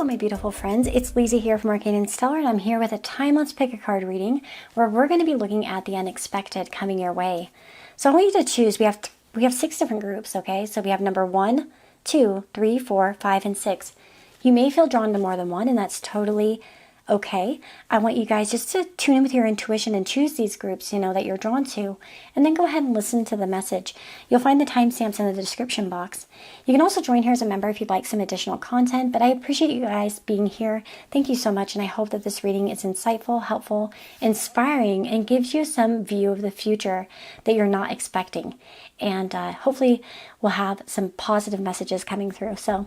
my beautiful friends. It's Lisa here from Arcaneandstellar, and I'm here with a timeless pick a card reading where we're going to be looking at the unexpected coming your way. So I want you to choose. We have 6 different groups, okay? So we have number 1, 2, 3, 4, 5, and 6. You may feel drawn to more than one, and that's totally okay. I want you guys just to tune in with your intuition and choose these groups, that you're drawn to, and then go ahead and listen to the message. You'll find the timestamps in the description box. You can also join here as a member if you'd like some additional content, but I appreciate you guys being here. Thank you so much, and I hope that this reading is insightful, helpful, inspiring, and gives you some view of the future that you're not expecting. And hopefully we'll have some positive messages coming through. So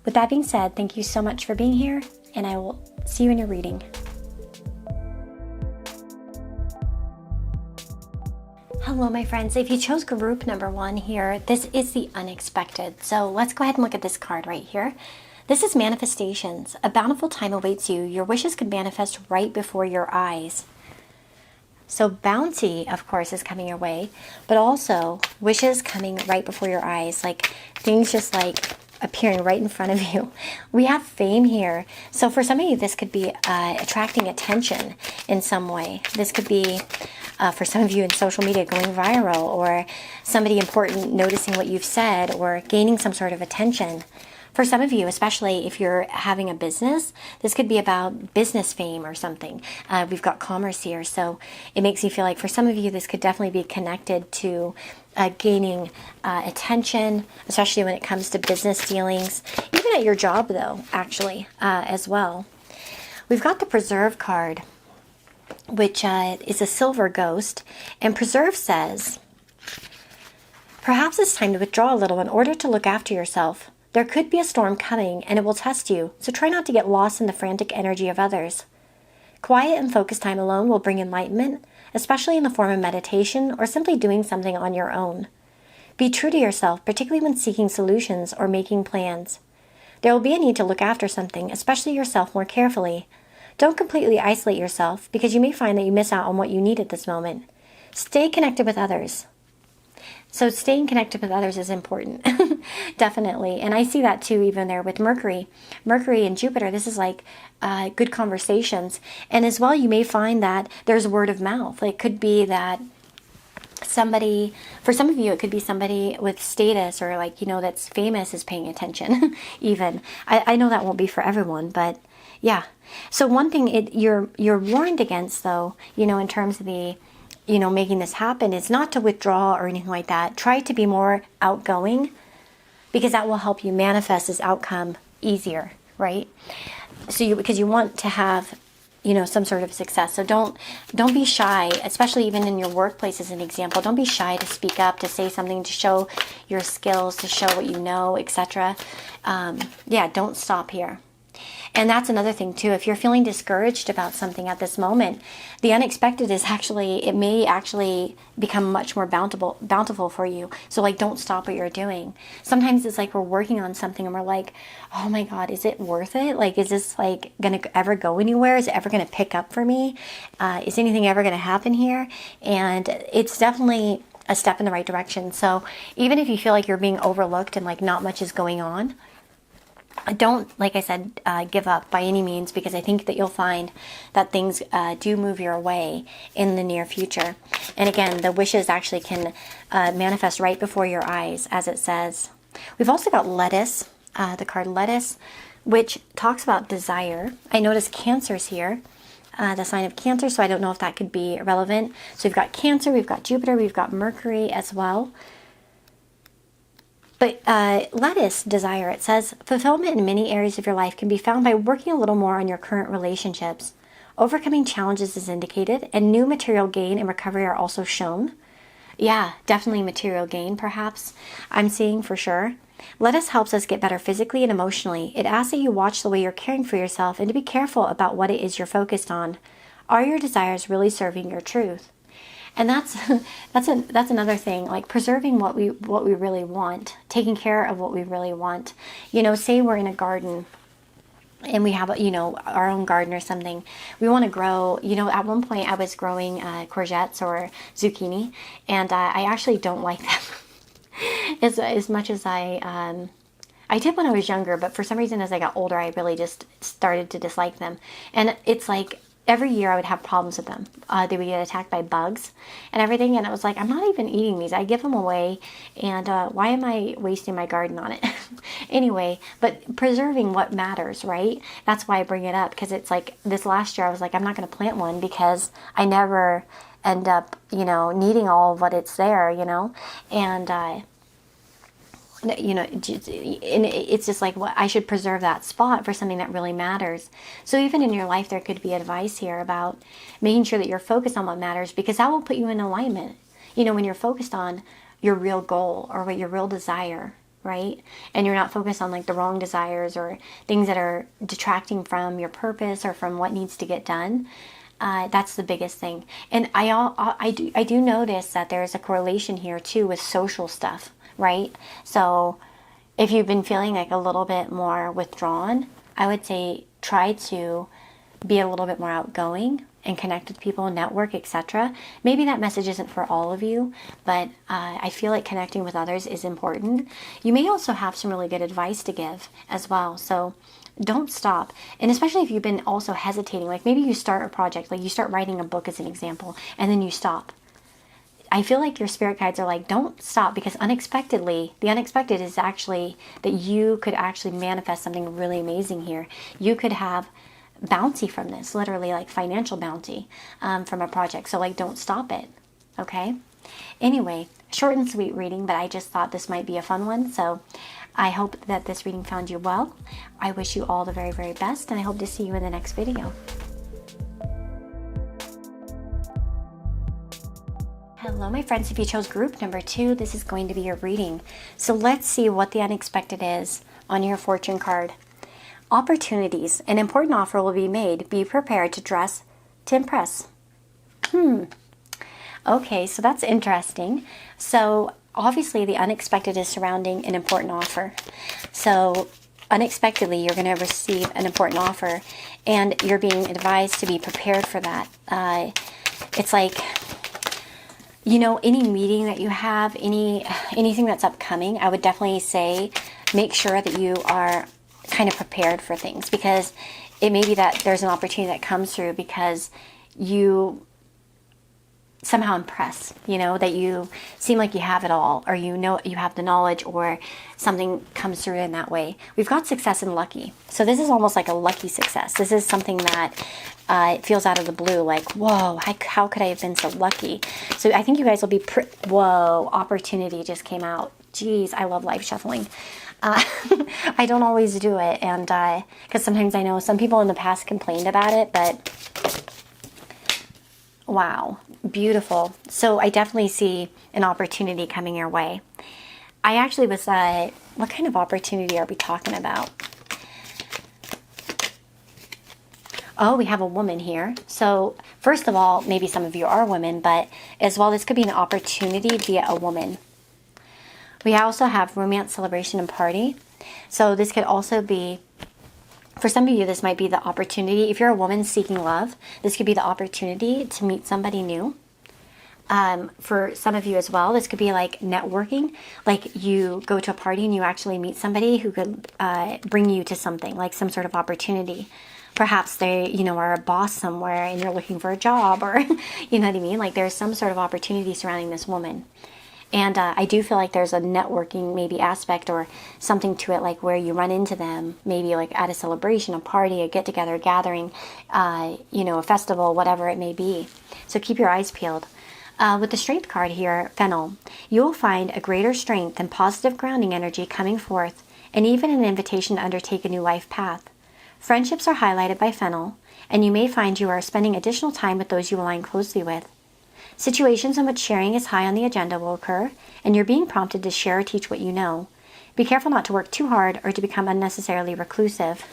with that being said, thank you so much for being here, and I will see you in your reading. Hello, my friends. If you chose group number 1 here, this is the unexpected. So let's go ahead and look at this card right here. This is manifestations. A bountiful time awaits you. Your wishes could manifest right before your eyes. So bounty, of course, is coming your way, but also wishes coming right before your eyes, like things just like appearing right in front of you. We have fame here. So for some of you, this could be attracting attention in some way. This could be, for some of you in social media, going viral, or somebody important noticing what you've said or gaining some sort of attention. For some of you, especially if you're having a business, this could be about business fame or something. We've got commerce here, so it makes me feel like for some of you, this could definitely be connected to gaining attention, especially when it comes to business dealings, even at your job, though, actually, as well. We've got the Preserve card, which is a silver ghost, and Preserve says, perhaps it's time to withdraw a little in order to look after yourself. There could be a storm coming, and it will test you, so try not to get lost in the frantic energy of others. Quiet and focused time alone will bring enlightenment, especially in the form of meditation or simply doing something on your own. Be true to yourself, particularly when seeking solutions or making plans. There will be a need to look after something, especially yourself, more carefully. Don't completely isolate yourself, because you may find that you miss out on what you need at this moment. Stay connected with others. So staying connected with others is important, definitely. And I see that too, even there with Mercury. Mercury and Jupiter, this is like good conversations. And as well, you may find that there's word of mouth. It could be that somebody, for some of you, it could be somebody with status or that's famous is paying attention, even. I know that won't be for everyone, but yeah. So one thing you're warned against, though, in terms of the making this happen, is not to withdraw or anything like that. Try to be more outgoing, because that will help you manifest this outcome easier, right? So because you want to have, some sort of success. So don't be shy, especially even in your workplace as an example. Don't be shy to speak up, to say something, to show your skills, to show what you know, etc. Don't stop here. And that's another thing too. If you're feeling discouraged about something at this moment, the unexpected is it may actually become much more bountiful for you. So don't stop what you're doing. Sometimes it's like we're working on something and we're like, oh my God, is it worth it? Is this going to ever go anywhere? Is it ever going to pick up for me? Is anything ever going to happen here? And it's definitely a step in the right direction. So even if you feel like you're being overlooked and not much is going on, don't, like I said, give up by any means, because I think that you'll find that things do move your way in the near future. And again, the wishes actually can manifest right before your eyes, as it says. We've also got Lettuce, the card Lettuce, which talks about desire. I notice Cancer's here, the sign of Cancer, so I don't know if that could be relevant. So we've got Cancer, we've got Jupiter, we've got Mercury as well. But Lettuce, desire, it says, fulfillment in many areas of your life can be found by working a little more on your current relationships. Overcoming challenges is indicated, and new material gain and recovery are also shown. Yeah, definitely material gain, perhaps, I'm seeing for sure. Lettuce helps us get better physically and emotionally. It asks that you watch the way you're caring for yourself and to be careful about what it is you're focused on. Are your desires really serving your truth? And that's another thing, preserving what we really want, taking care of what we really want. Say we're in a garden and we have, our own garden or something. We want to grow, at one point I was growing courgettes or zucchini, and I actually don't like them as much as I I did when I was younger, but for some reason as I got older, I really just started to dislike them. And it's like every year I would have problems with them. They would get attacked by bugs and everything. And it was like, I'm not even eating these. I give them away. And why am I wasting my garden on it? Anyway, but preserving what matters, right? That's why I bring it up, because it's like this last year I was like, I'm not going to plant one because I never end up, needing all of what it's there, and it's just like, I should preserve that spot for something that really matters. So even in your life, there could be advice here about making sure that you're focused on what matters, because that will put you in alignment. When you're focused on your real goal or what your real desire, right? And you're not focused on like the wrong desires or things that are detracting from your purpose or from what needs to get done. That's the biggest thing. And I do notice that there's a correlation here too with social stuff, right? So if you've been feeling like a little bit more withdrawn, I would say try to be a little bit more outgoing and connect with people, network, etc. Maybe that message isn't for all of you, but I feel like connecting with others is important. You may also have some really good advice to give as well. So don't stop. And especially if you've been also hesitating, like maybe you start a project, like you start writing a book as an example, and then you stop. I feel like your spirit guides are like, don't stop, because the unexpected is actually that you could actually manifest something really amazing here. You could have bounty from this, literally like financial bounty from a project. So like, don't stop it. Okay. Anyway, short and sweet reading, but I just thought this might be a fun one. So I hope that this reading found you well. I wish you all the very, very best, and I hope to see you in the next video. Hello, my friends. If you chose group number 2, this is going to be your reading. So let's see what the unexpected is on your fortune card. Opportunities. An important offer will be made. Be prepared to dress to impress. Okay, so that's interesting. So obviously the unexpected is surrounding an important offer. So unexpectedly you're going to receive an important offer, and you're being advised to be prepared for that. It's like, any meeting that you have, anything that's upcoming, I would definitely say make sure that you are kind of prepared for things, because it may be that there's an opportunity that comes through because you somehow impress, that you seem like you have it all, or you have the knowledge, or something comes through in that way. We've got success and lucky. So this is almost like a lucky success. This is something that it feels out of the blue, like, whoa, how could I have been so lucky? So I think you guys will be, whoa, opportunity just came out. Geez, I love life shuffling. I don't always do it, and because sometimes I know some people in the past complained about it, but wow, beautiful. So I definitely see an opportunity coming your way. I actually was, what kind of opportunity are we talking about? Oh, we have a woman here. So first of all, maybe some of you are women, but as well, this could be an opportunity via a woman. We also have romance, celebration, and party. So this could also be, for some of you, this might be the opportunity. If you're a woman seeking love, this could be the opportunity to meet somebody new. For some of you as well, this could be like networking. Like you go to a party and you actually meet somebody who could bring you to something, like some sort of opportunity. Perhaps they, are a boss somewhere and you're looking for a job, or, you know what I mean? Like there's some sort of opportunity surrounding this woman. And I do feel like there's a networking maybe aspect or something to it, like where you run into them, maybe like at a celebration, a party, a get-together, gathering, a festival, whatever it may be. So keep your eyes peeled. With the Strength card here, Fennel, you will find a greater strength and positive grounding energy coming forth, and even an invitation to undertake a new life path. Friendships are highlighted by Fennel, and you may find you are spending additional time with those you align closely with. Situations in which sharing is high on the agenda will occur, and you're being prompted to share or teach what you know. Be careful not to work too hard or to become unnecessarily reclusive.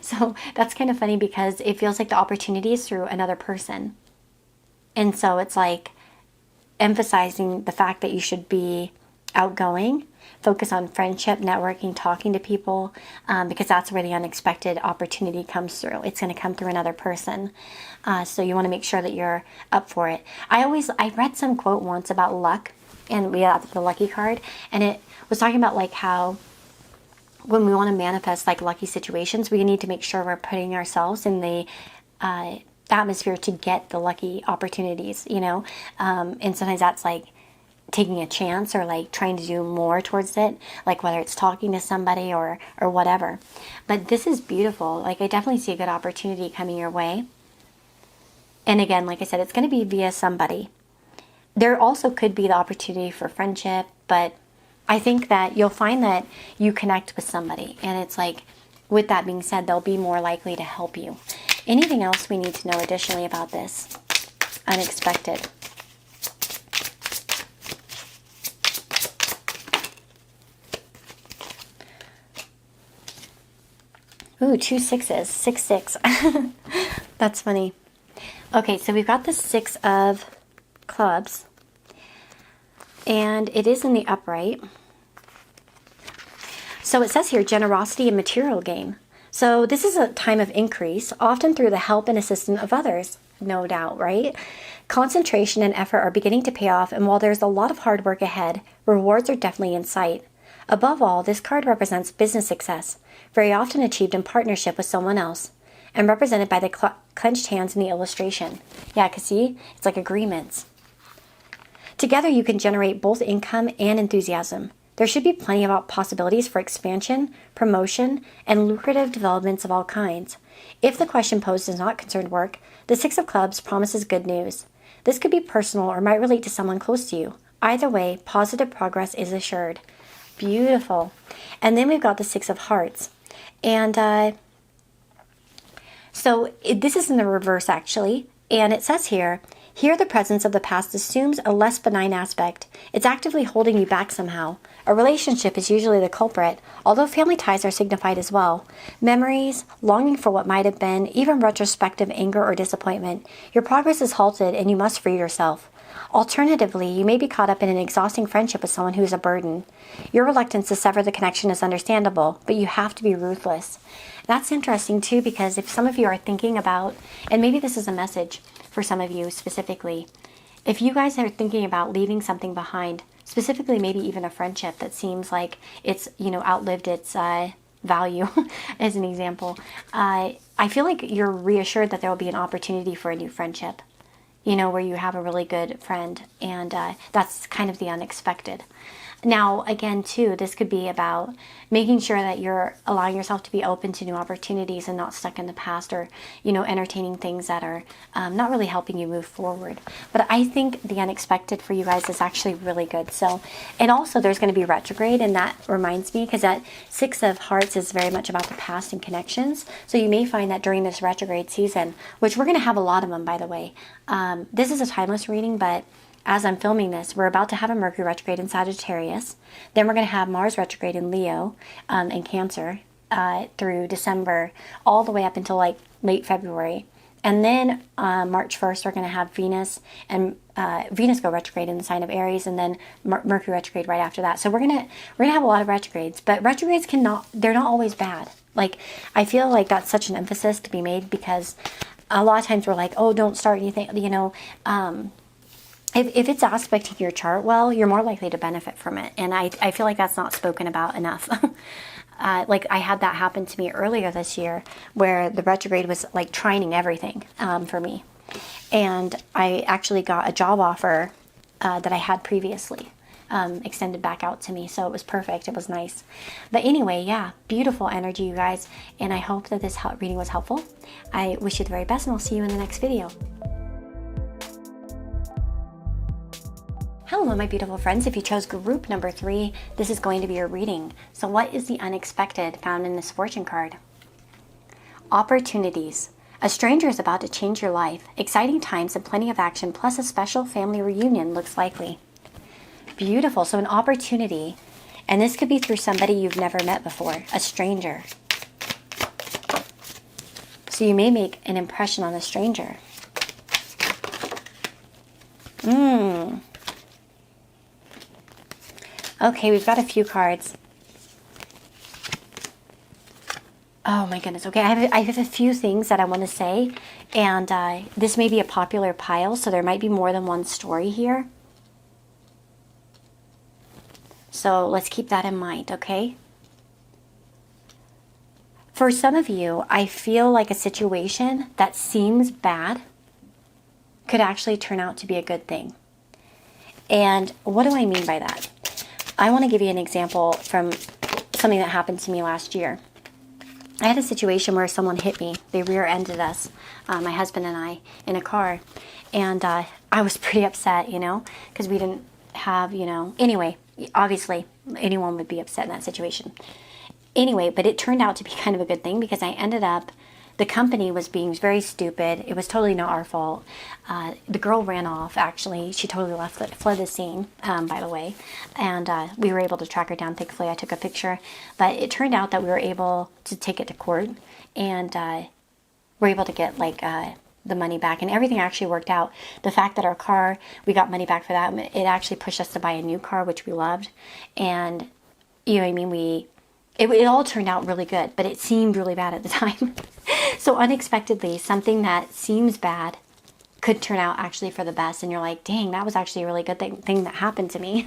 So that's kind of funny, because it feels like the opportunity is through another person. And so it's like emphasizing the fact that you should be outgoing, focus on friendship, networking, talking to people, because that's where the unexpected opportunity comes through. It's going to come through another person. So you want to make sure that you're up for it. I read some quote once about luck, and we have the lucky card, and it was talking about like how when we want to manifest like lucky situations, we need to make sure we're putting ourselves in the atmosphere to get the lucky opportunities, you know? And sometimes that's like taking a chance or like trying to do more towards it, like whether it's talking to somebody or whatever. But this is beautiful. Like, I definitely see a good opportunity coming your way. And again, like I said, it's going to be via somebody. There also could be the opportunity for friendship, but I think that you'll find that you connect with somebody. And it's like, with that being said, they'll be more likely to help you. Anything else we need to know additionally about this? Unexpected. Ooh, 2 6s. 6 6. That's funny. Okay, so we've got the 6 of clubs. And it is in the upright. So it says here, generosity and material gain. So this is a time of increase, often through the help and assistance of others, no doubt, right? Concentration and effort are beginning to pay off, and while there's a lot of hard work ahead, rewards are definitely in sight. Above all, this card represents business success, very often achieved in partnership with someone else, and represented by the clenched hands in the illustration. Yeah, because see, it's like agreements. Together you can generate both income and enthusiasm. There should be plenty of possibilities for expansion, promotion, and lucrative developments of all kinds. If the question posed does not concern work, the 6 of clubs promises good news. This could be personal or might relate to someone close to you. Either way, positive progress is assured. Beautiful. And then we've got the 6 of hearts. And this is in the reverse, actually. And it says here the presence of the past assumes a less benign aspect. It's actively holding you back somehow. A relationship is usually the culprit, although family ties are signified as well. Memories, longing for what might have been, even retrospective anger or disappointment. Your progress is halted and you must free yourself. Alternatively, you may be caught up in an exhausting friendship with someone who is a burden. Your reluctance to sever the connection is understandable, but you have to be ruthless. That's interesting too, because if some of you are thinking about, and maybe this is a message for some of you specifically, if you guys are thinking about leaving something behind, specifically maybe even a friendship that seems like it's, outlived its value, as an example, I feel like you're reassured that there will be an opportunity for a new friendship, where you have a really good friend, and that's kind of the unexpected. Now, again, too, this could be about making sure that you're allowing yourself to be open to new opportunities and not stuck in the past, or, entertaining things that are not really helping you move forward. But I think the unexpected for you guys is actually really good. So, and also there's going to be retrograde, and that reminds me, because that 6 of hearts is very much about the past and connections. So you may find that during this retrograde season, which we're going to have a lot of them, by the way. This is a timeless reading, but as I'm filming this, we're about to have a Mercury retrograde in Sagittarius. Then we're going to have Mars retrograde in Leo and Cancer through December, all the way up until like late February. And then March 1st, we're going to have Venus go retrograde in the sign of Aries, and then Mercury retrograde right after that. So we're gonna have a lot of retrogrades, but retrogrades they're not always bad. Like, I feel like that's such an emphasis to be made, because a lot of times we're like, oh, don't start anything, If it's aspecting your chart well, you're more likely to benefit from it. And I feel like that's not spoken about enough. Like, I had that happen to me earlier this year, where the retrograde was like trining everything for me. And I actually got a job offer that I had previously extended back out to me. So it was perfect. It was nice. But anyway, yeah, beautiful energy, you guys. And I hope that this reading was helpful. I wish you the very best, and I'll see you in the next video. Hello, my beautiful friends. If you chose group number 3, this is going to be your reading. So what is the unexpected found in this fortune card? Opportunities. A stranger is about to change your life. Exciting times and plenty of action, plus a special family reunion looks likely. Beautiful. So an opportunity. And this could be through somebody you've never met before, a stranger. So you may make an impression on a stranger. Okay, we've got a few cards. Oh my goodness. Okay, I have a few things that I want to say, and this may be a popular pile, so there might be more than one story here. So let's keep that in mind, okay? For some of you, I feel like a situation that seems bad could actually turn out to be a good thing. And what do I mean by that? I want to give you an example from something that happened to me last year. I had a situation where someone hit me. They rear-ended us, my husband and I, in a car. And I was pretty upset, you know, because we didn't have, you know, anyway, obviously anyone would be upset in that situation. Anyway, but it turned out to be kind of a good thing because I ended up, the company was being very stupid. It was totally not our fault. The girl ran off, actually. She totally fled the scene, by the way. And we were able to track her down. Thankfully, I took a picture. But it turned out that we were able to take it to court. And we're able to get, like, the money back. And everything actually worked out. The fact that our car, we got money back for that, it actually pushed us to buy a new car, which we loved. And, you know what I mean, it all turned out really good, but it seemed really bad at the time. So unexpectedly, something that seems bad could turn out actually for the best. And you're like, dang, that was actually a really good thing that happened to me.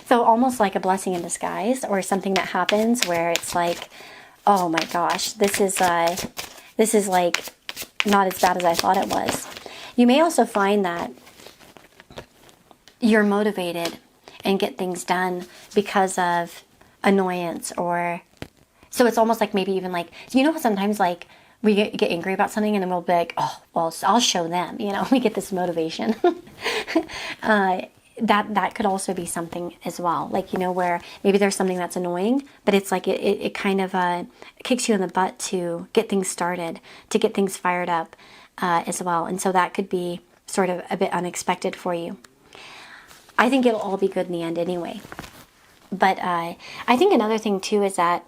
So almost like a blessing in disguise, or something that happens where it's like, oh my gosh, this is like not as bad as I thought it was. You may also find that you're motivated and get things done because of annoyance, or so it's almost like maybe even like, you know, sometimes like we get angry about something and then we'll be like, oh, well, I'll show them, you know, we get this motivation. That could also be something as well, like, you know, where maybe there's something that's annoying, but it's like it kind of kicks you in the butt to get things started, to get things fired up as well. And so that could be sort of a bit unexpected for you. I think it'll all be good in the end anyway. But I think another thing too is that,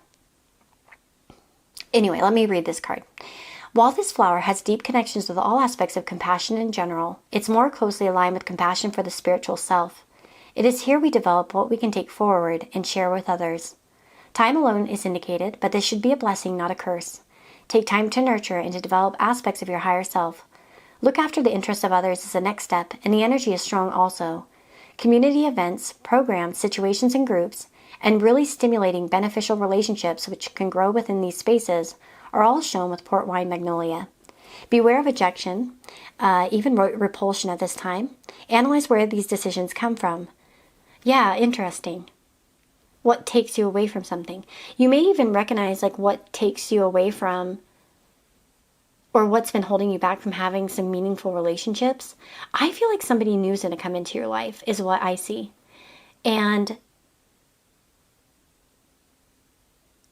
anyway, let me read this card. While this flower has deep connections with all aspects of compassion in general, it's more closely aligned with compassion for the spiritual self. It is here we develop what we can take forward and share with others. Time alone is indicated, but this should be a blessing, not a curse. Take time to nurture and to develop aspects of your higher self. Look after the interests of others as the next step, and the energy is strong also. Community events, programs, situations, and groups, and really stimulating beneficial relationships which can grow within these spaces are all shown with port wine magnolia. Beware of ejection, even repulsion at this time. Analyze where these decisions come from. Yeah, interesting. What takes you away from something? You may even recognize like what takes you away from, or what's been holding you back from having some meaningful relationships. I feel like somebody new is going to come into your life is what I see. And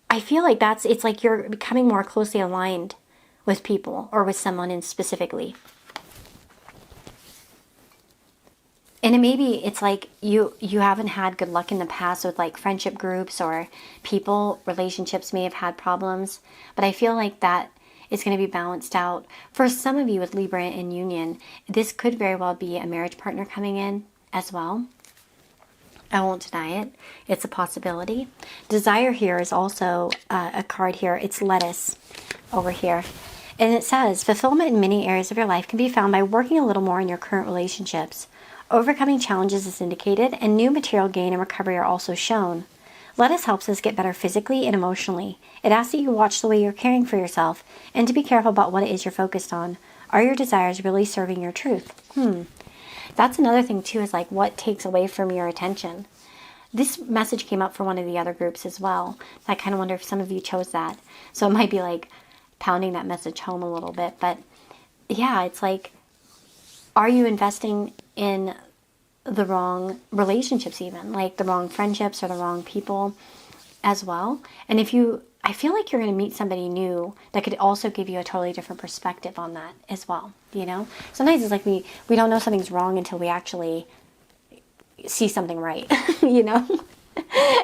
I feel like it's like you're becoming more closely aligned with people, or with someone in specifically. And maybe it's like you haven't had good luck in the past with like friendship groups or people, relationships may have had problems, but I feel like that is going to be balanced out. For some of you with Libra in union, this could very well be a marriage partner coming in as well. I won't deny it. It's a possibility. Desire here is also a card here. It's lettuce over here. And it says, fulfillment in many areas of your life can be found by working a little more in your current relationships. Overcoming challenges is indicated, and new material gain and recovery are also shown. Lettuce helps us get better physically and emotionally. It asks that you watch the way you're caring for yourself and to be careful about what it is you're focused on. Are your desires really serving your truth? That's another thing too, is like what takes away from your attention. This message came up for one of the other groups as well. I kind of wonder if some of you chose that. So it might be like pounding that message home a little bit. But yeah, it's like, are you investing in the wrong relationships, even like the wrong friendships or the wrong people as well? And I feel like you're going to meet somebody new that could also give you a totally different perspective on that as well. You know, sometimes it's like we don't know something's wrong until we actually see something right, you know?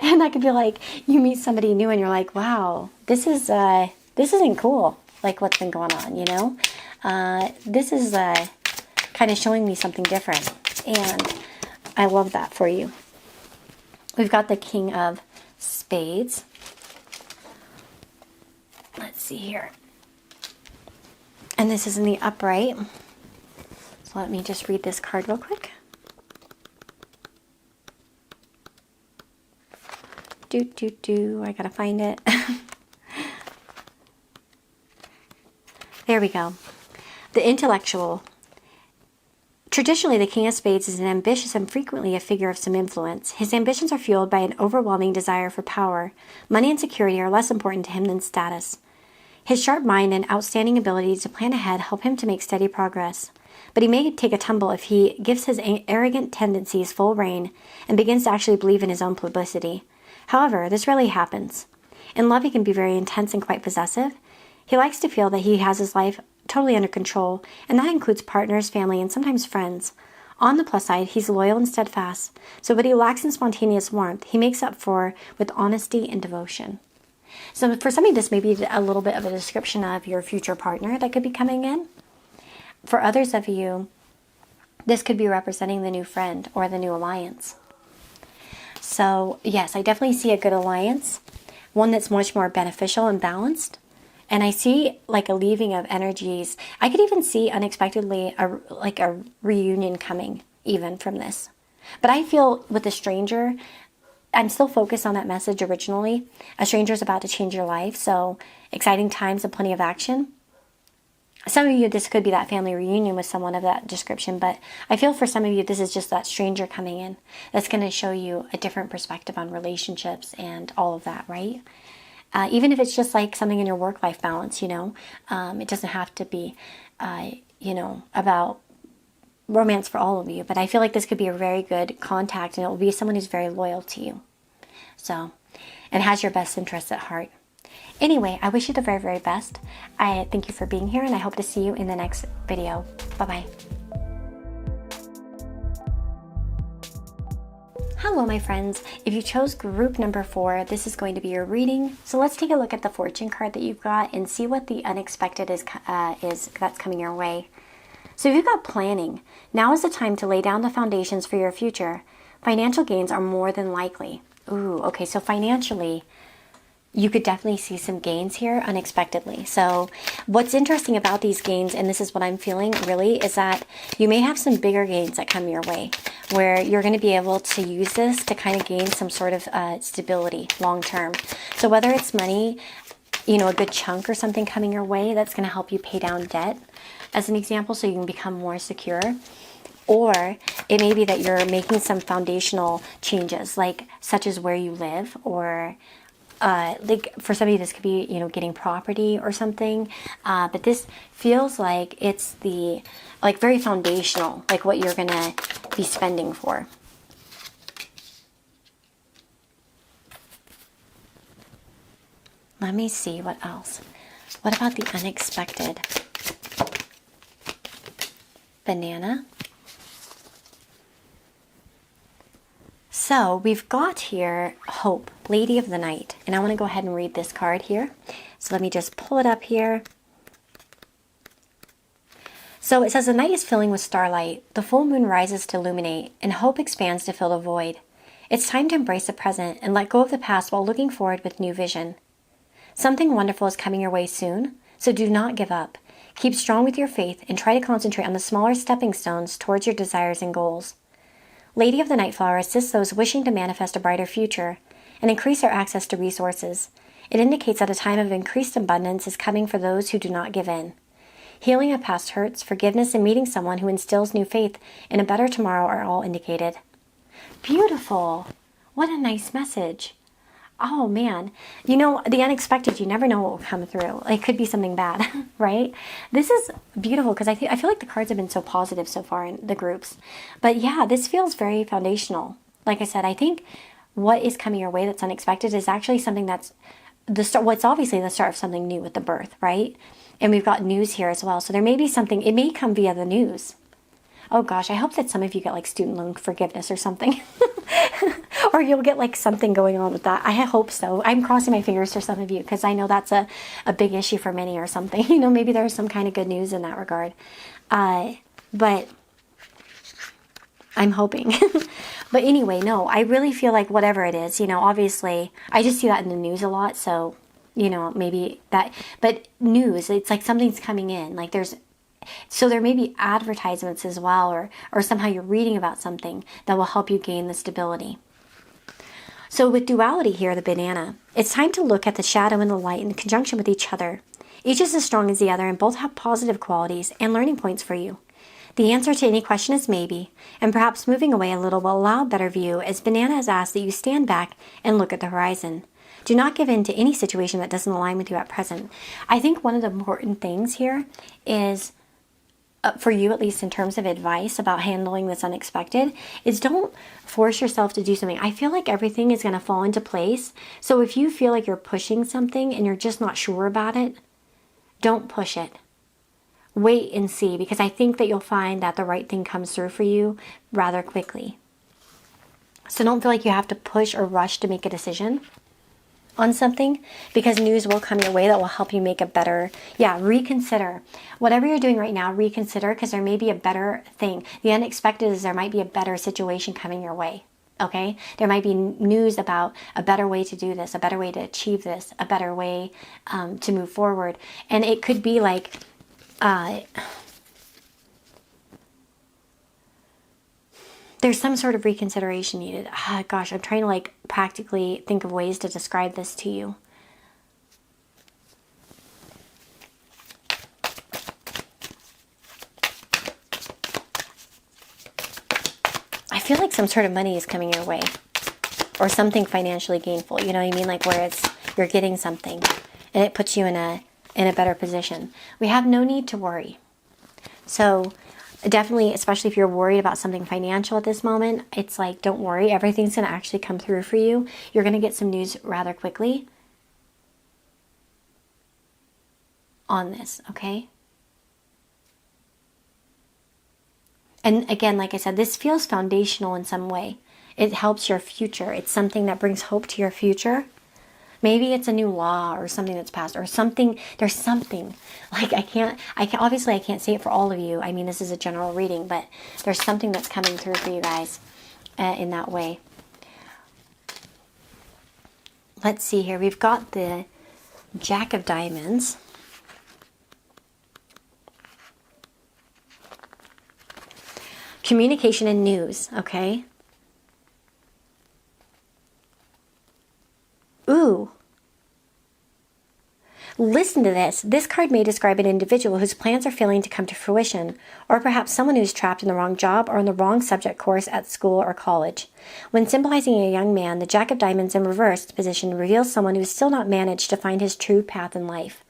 And that could be like, you meet somebody new and you're like, wow, this isn't cool. Like what's been going on, you know? This is kind of showing me something different. And I love that for you. We've got the King of Spades. Let's see here. And this is in the upright. So let me just read this card real quick. I gotta find it. There we go. The intellectual. Traditionally, the King of Spades is an ambitious and frequently a figure of some influence. His ambitions are fueled by an overwhelming desire for power. Money and security are less important to him than status. His sharp mind and outstanding ability to plan ahead help him to make steady progress. But he may take a tumble if he gives his arrogant tendencies full rein and begins to actually believe in his own publicity. However, this rarely happens. In love, he can be very intense and quite possessive. He likes to feel that he has his life totally under control, and that includes partners, family, and sometimes friends. On the plus side, he's loyal and steadfast, so what he lacks in spontaneous warmth, he makes up for with honesty and devotion. So for some of you, this may be a little bit of a description of your future partner that could be coming in. For others of you, this could be representing the new friend or the new alliance. So yes, I definitely see a good alliance, one that's much more beneficial and balanced. And I see like a leaving of energies. I could even see unexpectedly a reunion coming even from this. But I feel with a stranger, I'm still focused on that message originally. A stranger is about to change your life. So exciting times and plenty of action. Some of you, this could be that family reunion with someone of that description. But I feel for some of you, this is just that stranger coming in. That's going to show you a different perspective on relationships and all of that, right? Even if it's just like something in your work-life balance, it doesn't have to be, about romance for all of you. But I feel like this could be a very good contact, and it will be someone who's very loyal to you. So, and has your best interests at heart. Anyway, I wish you the very, very best. I thank you for being here, and I hope to see you in the next video. Bye-bye. Hello, my friends. If you chose group number 4, this is going to be your reading. So let's take a look at the fortune card that you've got and see what the unexpected is that's coming your way. So if you've got planning, now is the time to lay down the foundations for your future. Financial gains are more than likely. Ooh, okay, so financially, you could definitely see some gains here unexpectedly. So what's interesting about these gains, and this is what I'm feeling really, is that you may have some bigger gains that come your way where you're going to be able to use this to kind of gain some sort of stability long term. So whether it's money, a good chunk or something coming your way that's going to help you pay down debt as an example so you can become more secure. Or it may be that you're making some foundational changes, like such as where you live, or like for some of you this could be getting property or something, but this feels like it's the very foundational, like what you're gonna be spending for. Let me see what else. What about the unexpected? Banana. So we've got here Hope, Lady of the Night. And I want to go ahead and read this card here. So let me just pull it up here. So it says, the night is filling with starlight. The full moon rises to illuminate, and hope expands to fill the void. It's time to embrace the present and let go of the past while looking forward with new vision. Something wonderful is coming your way soon, so do not give up. Keep strong with your faith and try to concentrate on the smaller stepping stones towards your desires and goals. Lady of the Nightflower assists those wishing to manifest a brighter future and increase their access to resources. It indicates that a time of increased abundance is coming for those who do not give in. Healing of past hurts, forgiveness, and meeting someone who instills new faith in a better tomorrow are all indicated. Beautiful. What a nice message. Oh man, the unexpected, you never know what will come through. It could be something bad, right? This is beautiful because I feel like the cards have been so positive so far in the groups. But yeah, this feels very foundational. Like I said, I think what is coming your way that's unexpected is actually something that's what's obviously the start of something new with the birth, right? And we've got news here as well. So there may be something, it may come via the news. Oh gosh, I hope that some of you get like student loan forgiveness or something. Or you'll get like something going on with that. I hope so. I'm crossing my fingers for some of you because I know that's a big issue for many or something. Maybe there's some kind of good news in that regard. But I'm hoping. But anyway, no, I really feel like whatever it is, obviously, I just see that in the news a lot. So, maybe that, but news, it's like something's coming in. Like so there may be advertisements as well, or somehow you're reading about something that will help you gain the stability. So with duality here, the banana, it's time to look at the shadow and the light in conjunction with each other. Each is as strong as the other and both have positive qualities and learning points for you. The answer to any question is maybe, and perhaps moving away a little will allow a better view, as Banana has asked that you stand back and look at the horizon. Do not give in to any situation that doesn't align with you at present. I think one of the important things here is, for you at least in terms of advice about handling this unexpected, is don't force yourself to do something. I feel like everything is going to fall into place. So if you feel like you're pushing something and you're just not sure about it, don't push it. Wait and see, because I think that you'll find that the right thing comes through for you rather quickly. So don't feel like you have to push or rush to make a decision on something, because news will come your way that will help you make a better, reconsider. Whatever you're doing right now, reconsider, because there may be a better thing. The unexpected is there might be a better situation coming your way. Okay? There might be news about a better way to do this, a better way to achieve this, a better way to move forward. And it could be like, there's some sort of reconsideration needed. Gosh, I'm trying to like practically think of ways to describe this to you. I feel like some sort of money is coming your way, or something financially gainful. You know what I mean? Like where you're getting something and it puts you in a better position. We have no need to worry. So definitely, especially if you're worried about something financial at this moment, it's like, don't worry. Everything's going to actually come through for you. You're going to get some news rather quickly on this, okay? And again, like I said, this feels foundational in some way. It helps your future. It's something that brings hope to your future. Maybe it's a new law or something that's passed or something. There's something. Like obviously I can't say it for all of you. I mean, this is a general reading, but there's something that's coming through for you guys in that way. Let's see here. We've got the Jack of Diamonds. Communication and news, okay? Ooh. Listen to this. This card may describe an individual whose plans are failing to come to fruition, or perhaps someone who's trapped in the wrong job or in the wrong subject course at school or college. When symbolizing a young man, the Jack of Diamonds in reversed position reveals someone who's still not managed to find his true path in life.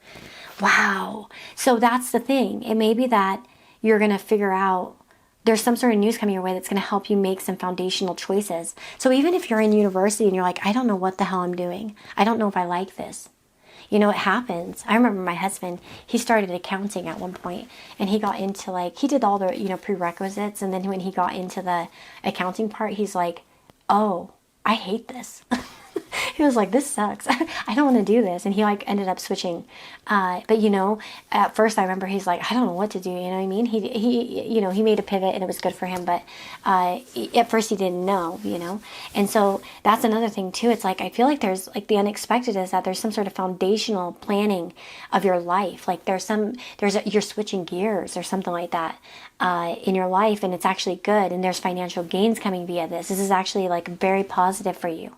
Wow. So that's the thing. It may be that you're going to figure out there's some sort of news coming your way that's going to help you make some foundational choices. So even if you're in university and you're like, I don't know what the hell I'm doing. I don't know if I like this. You know, it happens. I remember my husband, he started accounting at one point, and he got into he did all the, prerequisites. And then when he got into the accounting part, he's like, oh, I hate this. He was like, this sucks. I don't want to do this. And he ended up switching. But at first I remember he's like, I don't know what to do. You know what I mean? He made a pivot and it was good for him. But at first he didn't know, And so that's another thing too. It's like, I feel like there's the unexpected is that there's some sort of foundational planning of your life. Like you're switching gears or something like that in your life, and it's actually good. And there's financial gains coming via this. This is actually very positive for you.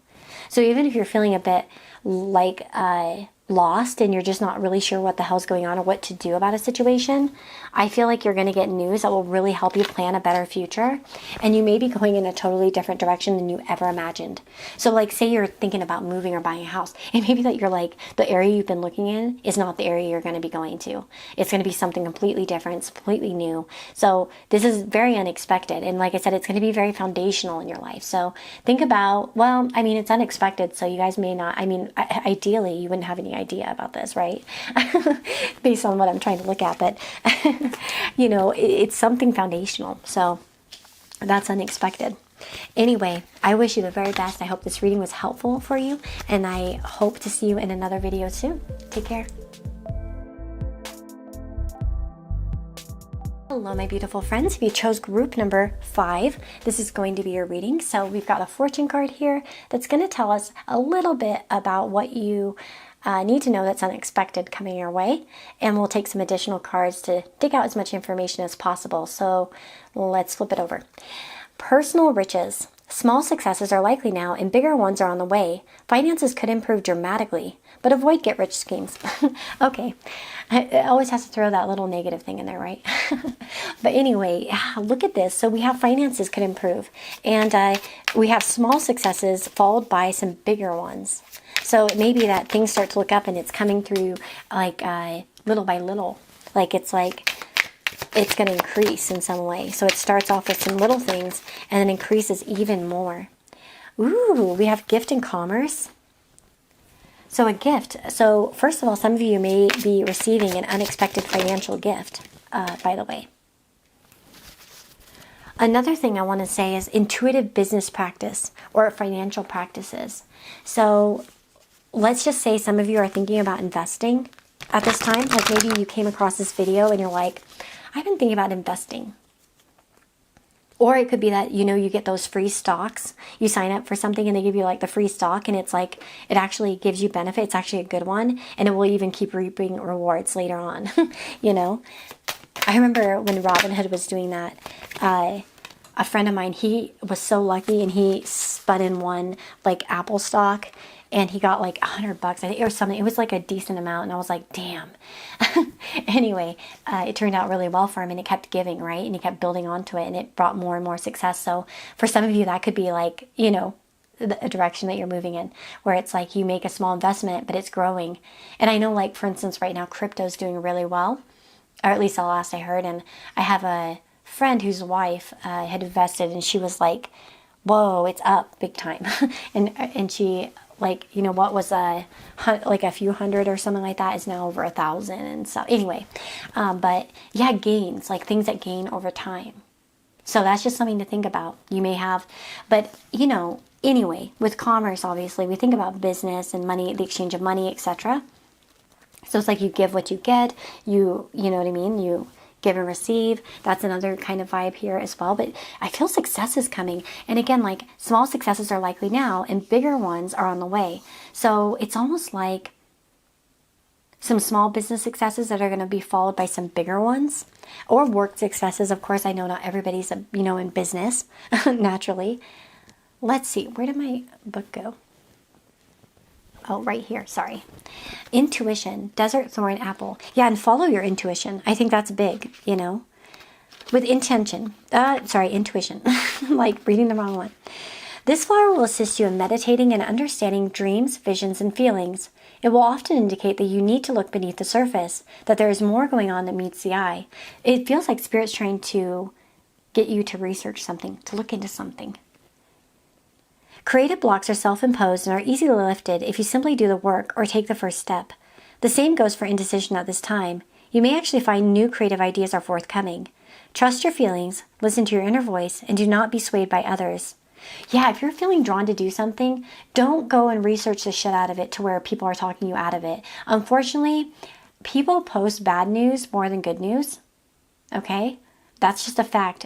So even if you're feeling a bit lost and you're just not really sure what the hell's going on or what to do about a situation, I feel like you're going to get news that will really help you plan a better future, and you may be going in a totally different direction than you ever imagined. So say you're thinking about moving or buying a house, and maybe that you're the area you've been looking in is not the area you're going to be going to. It's going to be something completely different. It's completely new. So this is very unexpected, and like I said, it's going to be very foundational in your life. So think about, it's unexpected, so you guys may not, ideally you wouldn't have any idea about this, right? Based on what I'm trying to look at, but it's something foundational. So that's unexpected. Anyway, I wish you the very best. I hope this reading was helpful for you, and I hope to see you in another video soon. Take care. Hello, my beautiful friends. If you chose group number 5, this is going to be your reading. So we've got a fortune card here that's going to tell us a little bit about what you need to know that's unexpected coming your way. And we'll take some additional cards to dig out as much information as possible. So let's flip it over. Personal riches. Small successes are likely now and bigger ones are on the way. Finances could improve dramatically, but avoid get-rich schemes. Okay, it always has to throw that little negative thing in there, right? But anyway, look at this. So we have finances could improve, and we have small successes followed by some bigger ones. So it may be that things start to look up and it's coming through like little by little. It's going to increase in some way. So it starts off with some little things and then increases even more. Ooh, we have gift and commerce. So a gift. So first of all, some of you may be receiving an unexpected financial gift, by the way. Another thing I want to say is intuitive business practice or financial practices. So let's just say some of you are thinking about investing at this time. Like maybe you came across this video and you're like, I've been thinking about investing. Or it could be that, you get those free stocks. You sign up for something and they give you like the free stock and it's like, it actually gives you benefit. It's actually a good one. And it will even keep reaping rewards later on, I remember when Robinhood was doing that, a friend of mine, he was so lucky and he spun in one like Apple stock and he got like $100, I think, or something. It was like a decent amount and I was like, damn. Anyway, it turned out really well for him and it kept giving, right? And he kept building onto it and it brought more and more success. So for some of you, that could be like, a direction that you're moving in, where it's like you make a small investment, but it's growing. And I know, like, for instance, right now, crypto's doing really well, or at least the last I heard. And I have a friend whose wife had invested and she was like, whoa, it's up big time. and she, like, what was like a few hundred or something like that is now over 1,000. And so anyway, but yeah, gains, like things that gain over time. So that's just something to think about. You may have, but anyway, with commerce, obviously we think about business and money, the exchange of money, etc. So it's like you give what you get, you know what I mean? You give and receive. That's another kind of vibe here as well. But I feel success is coming. And again, like small successes are likely now and bigger ones are on the way. So it's almost like some small business successes that are going to be followed by some bigger ones, or work successes. Of course, I know not everybody's, in business naturally. Let's see. Where did my book go? Oh, right here. Sorry. Intuition, desert thorn apple. Yeah, and follow your intuition. I think that's big, with intention. Intuition. Like reading the wrong one. This flower will assist you in meditating and understanding dreams, visions, and feelings. It will often indicate that you need to look beneath the surface, that there is more going on than meets the eye. It feels like Spirit's trying to get you to research something, to look into something. Creative blocks are self-imposed and are easily lifted if you simply do the work or take the first step. The same goes for indecision at this time. You may actually find new creative ideas are forthcoming. Trust your feelings, listen to your inner voice, and do not be swayed by others. Yeah, if you're feeling drawn to do something, don't go and research the shit out of it to where people are talking you out of it. Unfortunately, people post bad news more than good news. Okay? That's just a fact.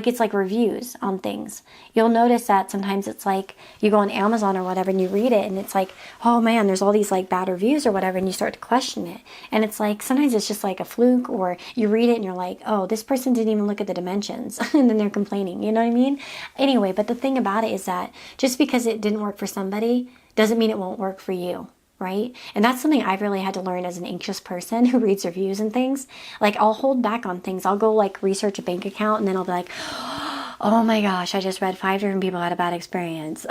It's like reviews on things. You'll notice that sometimes it's like you go on Amazon or whatever and you read it and it's like, oh man, there's all these like bad reviews or whatever, and you start to question it. And it's like, sometimes it's just like a fluke, or you read it and you're like, oh, this person didn't even look at the dimensions and then they're complaining, you know what I mean? Anyway, but the thing about it is that just because it didn't work for somebody doesn't mean it won't work for you. Right? And that's something I've really had to learn as an anxious person who reads reviews and things. Like, I'll hold back on things. I'll go like research a bank account and then I'll be like, oh my gosh, I just read 5 different people had a bad experience.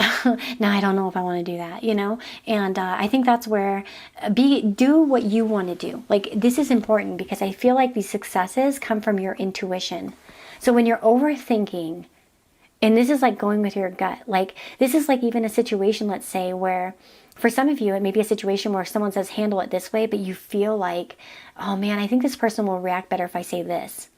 Now I don't know if I want to do that, And I think that's where do what you want to do. Like, this is important because I feel like these successes come from your intuition. So when you're overthinking, and this is like going with your gut, like this is like even a situation, let's say, where for some of you, it may be a situation where someone says, handle it this way, but you feel like, oh man, I think this person will react better if I say this.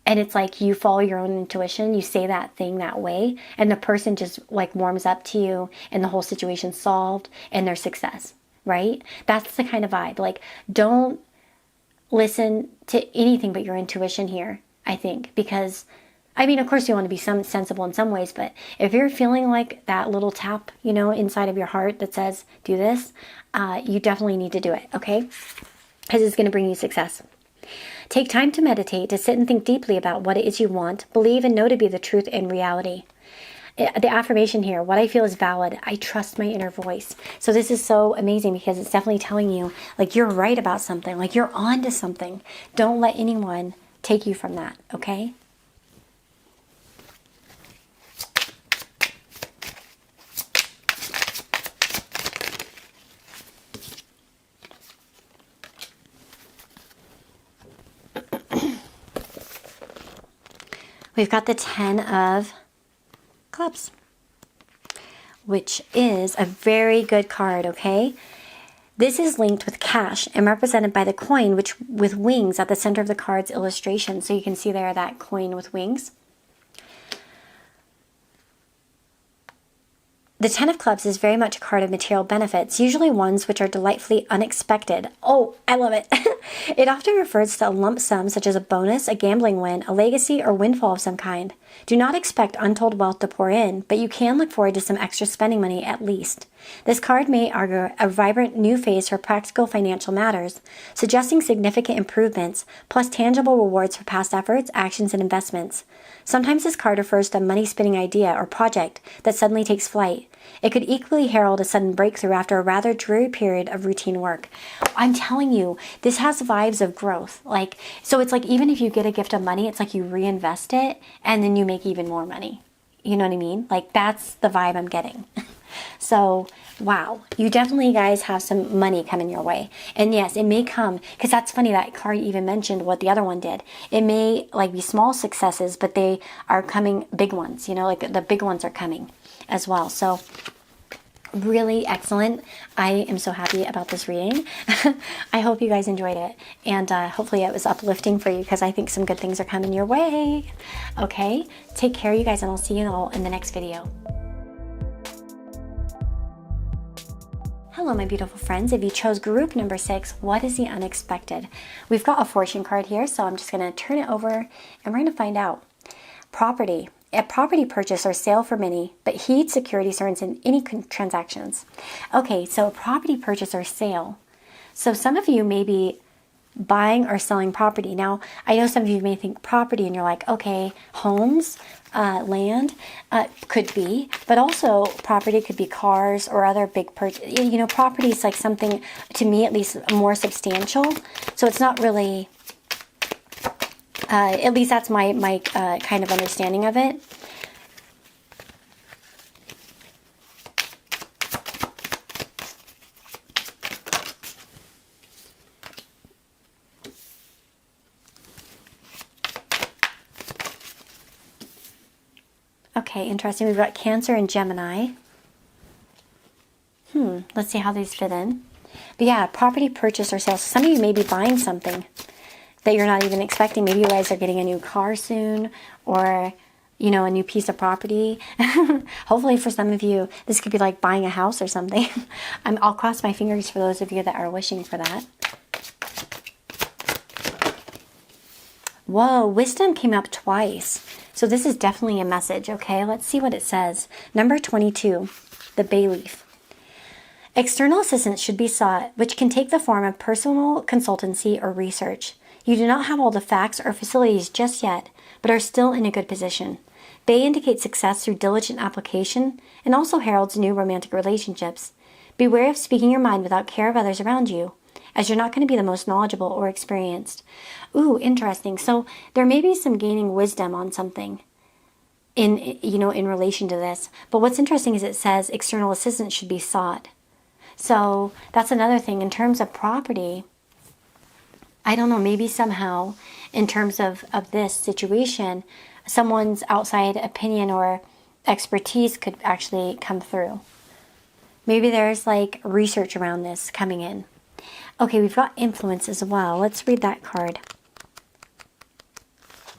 And it's like you follow your own intuition, you say that thing that way, and the person just like warms up to you and the whole situation's solved and their success, right? That's the kind of vibe. Like, don't listen to anything but your intuition here, I think, because of course you want to be sensible in some ways, but if you're feeling like that little tap, inside of your heart that says, do this, you definitely need to do it, okay? Because it's going to bring you success. Take time to meditate, to sit and think deeply about what it is you want, believe and know to be the truth and reality. The affirmation here, what I feel is valid. I trust my inner voice. So this is so amazing because it's definitely telling you, like, you're right about something, like you're on to something. Don't let anyone take you from that, okay? We've got the 10 of Clubs, which is a very good card, okay? This is linked with cash and represented by the coin, which with wings at the center of the card's illustration. So you can see there that coin with wings. The 10 of Clubs is very much a card of material benefits, usually ones which are delightfully unexpected. Oh, I love it. It often refers to a lump sum such as a bonus, a gambling win, a legacy, or windfall of some kind. Do not expect untold wealth to pour in, but you can look forward to some extra spending money at least. This card may argue a vibrant new phase for practical financial matters, suggesting significant improvements, plus tangible rewards for past efforts, actions, and investments. Sometimes this card refers to a money-spinning idea or project that suddenly takes flight. It could equally herald a sudden breakthrough after a rather dreary period of routine work. I'm telling you, this has vibes of growth. So it's like even if you get a gift of money, it's like you reinvest it and then you make even more money. You know what I mean? Like that's the vibe I'm getting. So, wow, you definitely guys have some money coming your way. And yes, it may come, because that's funny, that card even mentioned what the other one did. It may be small successes, but they are coming big ones, like the big ones are coming as well. So, really excellent. I am so happy about this reading. I hope you guys enjoyed it. And hopefully it was uplifting for you because I think some good things are coming your way. Okay, take care, you guys, and I'll see you all in the next video. Hello, my beautiful friends. If you chose group number 6, what is the unexpected? We've got a fortune card here, so I'm just going to turn it over and we're going to find out. Property. A property purchase or sale for many, but heed security concerns in any transactions. Okay, so a property purchase or sale. So some of you may be buying or selling property. Now, I know some of you may think property and you're like, okay, homes, land, could be, but also property could be cars or other big purchase. Property is like something, to me at least, more substantial. So it's not really, at least that's my kind of understanding of it. Okay, interesting. We've got Cancer and Gemini. Let's see how these fit in. But yeah, property purchase or sale. So some of you may be buying something that you're not even expecting. Maybe you guys are getting a new car soon or, a new piece of property. Hopefully for some of you, this could be like buying a house or something. I'll cross my fingers for those of you that are wishing for that. Whoa, wisdom came up twice. So this is definitely a message, okay? Let's see what it says. Number 22, the bay leaf. External assistance should be sought, which can take the form of personal consultancy or research. You do not have all the facts or facilities just yet, but are still in a good position. Bay indicates success through diligent application and also heralds new romantic relationships. Beware of speaking your mind without care of others around you, as you're not going to be the most knowledgeable or experienced. Ooh, interesting. So there may be some gaining wisdom on something in relation to this. But what's interesting is it says external assistance should be sought. So that's another thing. In terms of property, I don't know, maybe somehow in terms of this situation, someone's outside opinion or expertise could actually come through. Maybe there's research around this coming in. Okay, we've got influence as well. Let's read that card.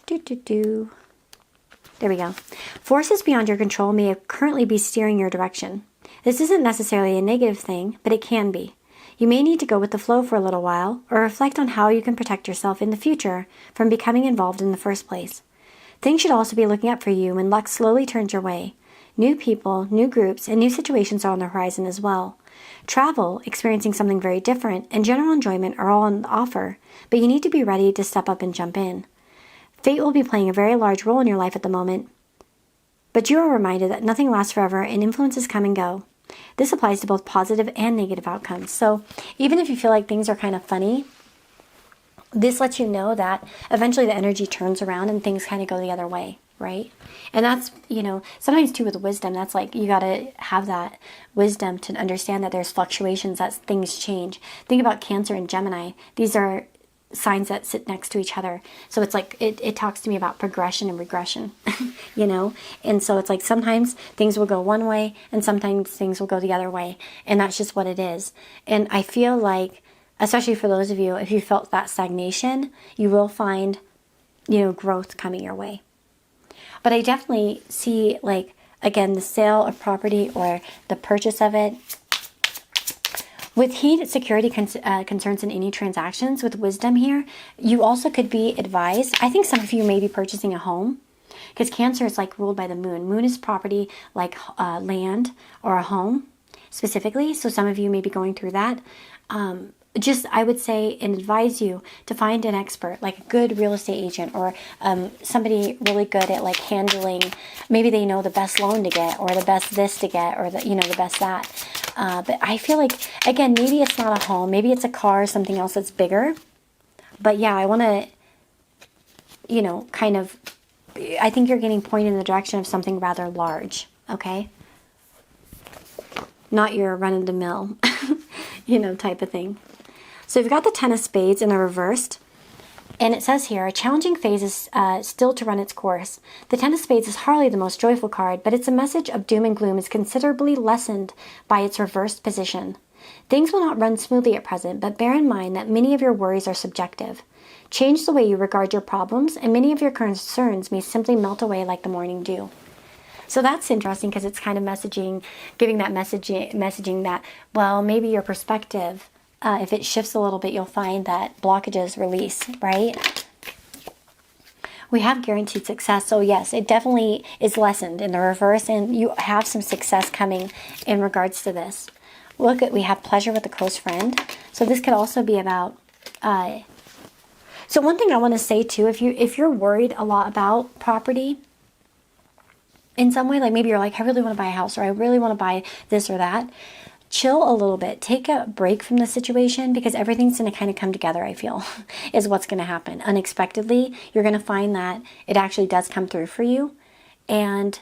There we go. Forces beyond your control may currently be steering your direction. This isn't necessarily a negative thing, but it can be. You may need to go with the flow for a little while, or reflect on how you can protect yourself in the future from becoming involved in the first place. Things should also be looking up for you when luck slowly turns your way. New people, new groups, and new situations are on the horizon as well. Travel, experiencing something very different, and general enjoyment are all on the offer, but you need to be ready to step up and jump in. Fate will be playing a very large role in your life at the moment, but you are reminded that nothing lasts forever and influences come and go. This applies to both positive and negative outcomes. So even if you feel like things are kind of funny, this lets you know that eventually the energy turns around and things kind of go the other way, right? And that's, sometimes too with wisdom, that's like you got to have that wisdom to understand that there's fluctuations, that things change. Think about Cancer and Gemini. These are signs that sit next to each other. So it's like, it talks to me about progression and regression, And so it's like sometimes things will go one way and sometimes things will go the other way. And that's just what it is. And I feel like, especially for those of you, if you felt that stagnation, you will find, growth coming your way. But I definitely see, like, again, the sale of property or the purchase of it. With heat, security concerns in any transactions, with wisdom here, you also could be advised. I think some of you may be purchasing a home because Cancer is like ruled by the moon. Moon is property like land or a home specifically. So some of you may be going through that. I would say and advise you to find an expert, like a good real estate agent or somebody really good at like handling, maybe they know the best loan to get or the best this to get or the best that. But I feel like, again, maybe it's not a home, maybe it's a car or something else that's bigger. But yeah, I want to, I think you're getting pointed in the direction of something rather large, okay? Not your run-of-the-mill, type of thing. So we've got the Ten of Spades in the reversed. And it says here, a challenging phase is still to run its course. The Ten of Spades is hardly the most joyful card, but its message of doom and gloom is considerably lessened by its reversed position. Things will not run smoothly at present, but bear in mind that many of your worries are subjective. Change the way you regard your problems, and many of your concerns may simply melt away like the morning dew. So that's interesting because it's kind of giving that messaging that, well, maybe your perspective, if it shifts a little bit, you'll find that blockages release, right? We have guaranteed success. So yes, it definitely is lessened in the reverse, and you have some success coming in regards to this. We have pleasure with a close friend. So this could also be about, so one thing I want to say too, if you're worried a lot about property in some way, like maybe you're like, I really want to buy a house, or I really want to buy this or that, chill a little bit. Take a break from the situation because everything's going to kind of come together, I feel, is what's going to happen. Unexpectedly, you're going to find that it actually does come through for you. And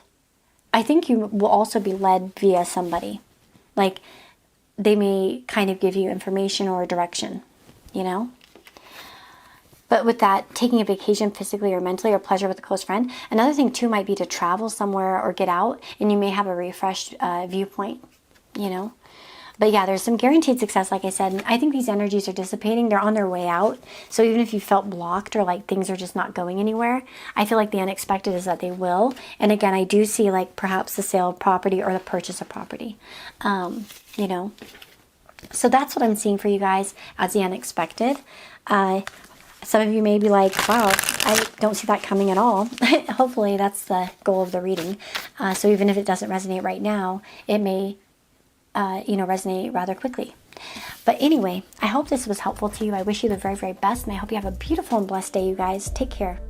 I think you will also be led via somebody. Like, they may kind of give you information or direction, But with that, taking a vacation physically or mentally or pleasure with a close friend, another thing too might be to travel somewhere or get out, and you may have a refreshed viewpoint, But yeah, there's some guaranteed success, like I said, and I think these energies are dissipating. They're on their way out. So even if you felt blocked or like things are just not going anywhere, I feel like the unexpected is that they will. And again, I do see like perhaps the sale of property or the purchase of property, So that's what I'm seeing for you guys as the unexpected. Some of you may be like, wow, I don't see that coming at all. Hopefully that's the goal of the reading. So even if it doesn't resonate right now, it may resonate rather quickly. But anyway, I hope this was helpful to you. I wish you the very, very best, and I hope you have a beautiful and blessed day, you guys. Take care.